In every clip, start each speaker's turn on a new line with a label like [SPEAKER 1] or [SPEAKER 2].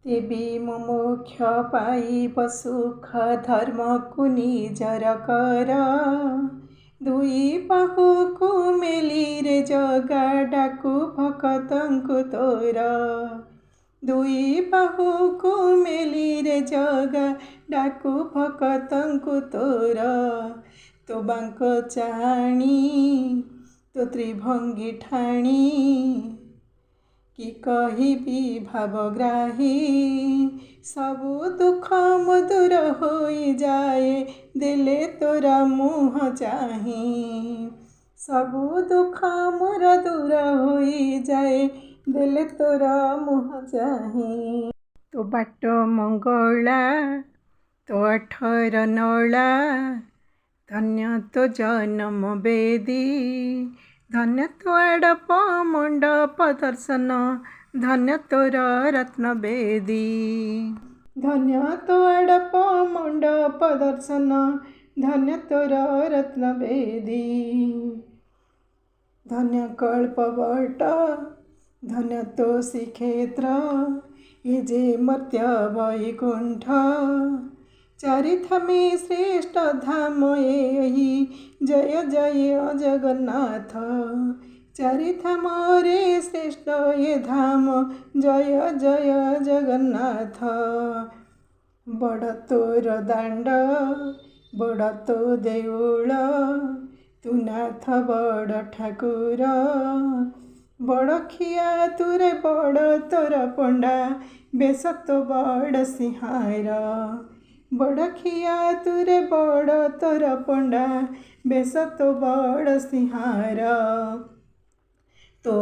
[SPEAKER 1] तेबे मोक्ष पाइब सुख धर्मको निजर कर। दुई बाहुको मेली रे जगा डाकु भक्तଙ୍କୁ तोर। दुई बाहुको मेली रे जगा डाकु भक्तଙ୍କୁ तोर। तो बाଙ୍କ चाणी तो त्रिभंगी ठाणी कि कहिबी भावग्राही। सबु दुख मधुर हो जाए दिले तोरा मुँह चाही। सबु दुख मोर दूर हो जाए दिले तोरा मुँह चाही। तो बाट मंगला तो अठर नला धन्य तो जन्म बेदी। धन्य तो आड़प मंडप दर्शन धन्य तोर रत्न बेदी। धन्य तो आड़प मंडप दर्शन धन्य तोर रत्न बेदी। धन्य कल्पवट धन्य तो श्रीक्षेत्र ये जे मर्त्य वैकुंठ। चारिधामे श्रेष्ठ धाम यही जय जय जगन्नाथ। चारिधाम रे श्रेष्ठ ये धाम जय जय जगन्नाथ। बड़ तोर दाण्ड बड़ तो देउल तू नाथ बड़ ठाकुर। बड़ खिया तुरे बड़ तोर पंडा बेश तो बड़ सिंहार। बड़ खिया तुरे बड़ तोर पंडा बेश तो बड़ सिंहार। तो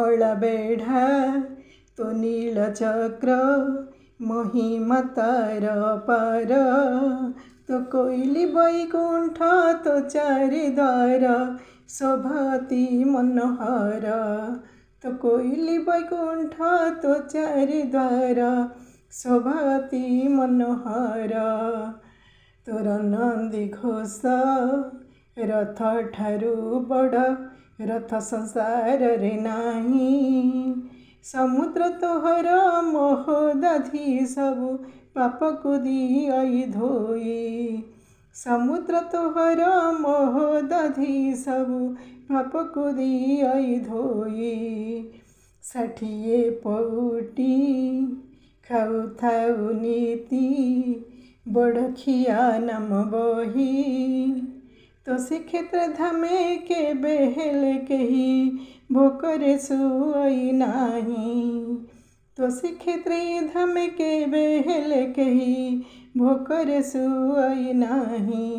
[SPEAKER 1] अला बेढ़ा तो नील चक्र महिमा तार पार। तो कोइली वैकुंठ तो चारि द्वार शोभती मनोहर। तो कोइली वैकुंठ तो चारि द्वार शोभती मनोहर। तोर नंदी घोष रथ ठारू बड़ रथ संसार रे नाही। समुद्र तोहर मोहदाधी सबु पाप को दिई धोई। समुद्र तोहर मोहदाधी सबु पाप को दिई धोई। 60 पौटी खाऊ थाऊ नीति बड़ खिया नाम बही। तो श्रीक्षेत्र धामे के बेहेले केही भोकरे सुई नाही। तो श्रीक्षेत्र धामे के बेहेले केही भोकरे सुई नाही।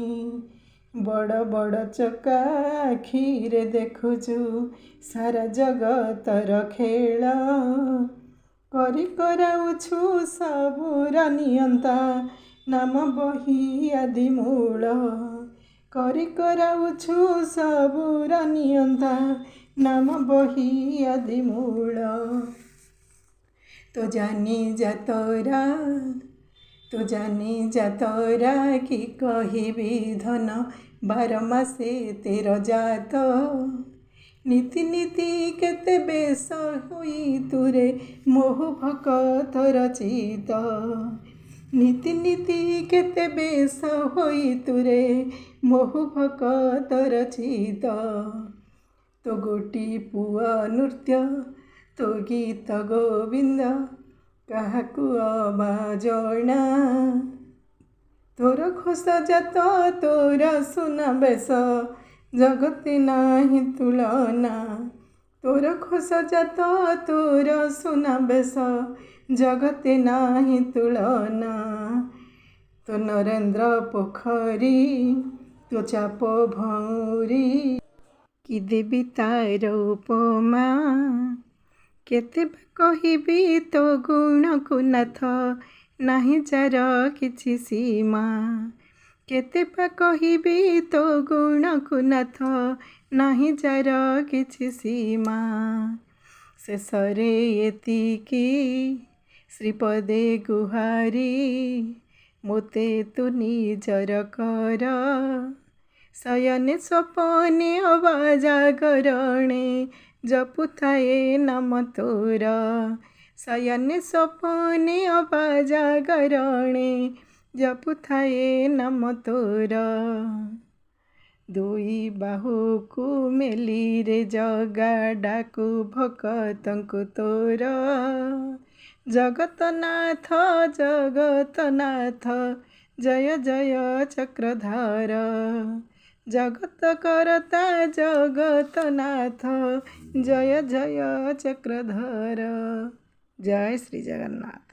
[SPEAKER 1] बड़ बड़ चका आखिरे देखुचु सारा जगतर खेल। करी कराउछु सबुर नियंता नाम बही आदि मूल। करी कराउछु सबुर नियंता नाम बही आदि मूल। तो जानी जा तोरा कि कहिबी धन 12 मासे तेर जात। नीति नीति केते बेश होई तुरे मोह भकत रचित। नीति नीति केते बेश होई तुरे मोह भकत रचित। तो गोटी पुआ नृत्य तो गीत गोविंद काहाकु अबा जणा। तोर घोष जात तोर सुना बेश जगते नाही तुलना। तोर घोष जात तोर सुना बेश जगते नाही तुलना। तो नरेंद्र पोखरी तो चाप भौरी कि देवी तार उपमा। केते कहिबी तो गुण को नाथ नाही जार किछि सीमा। केते कहिबी तो गुण को नाथ नाही जार किछि सीमा। शेषरे एतिकी श्रीपदे गुहारी मोते तु निजर कर। शयने स्वपने अवा जागरणे जपुथाए नाम तोर। शयने स्वप्ने अबाजागरणे जपुथाए नाम तोर ଦୁଇ ବାହୁକୁ ମେଲିରେ ଜଗା ଡାକୁ ଭକତଙ୍କୁ ତୋର ଜଗତନାଥ ଜଗତନାଥ ଜୟ ଜୟ ଚକ୍ରଧର ଜଗତ କରତା ଜଗତନାଥ ଜୟ ଜୟ ଚକ୍ରଧର। ଜୟ ଶ୍ରୀ ଜଗନ୍ନାଥ।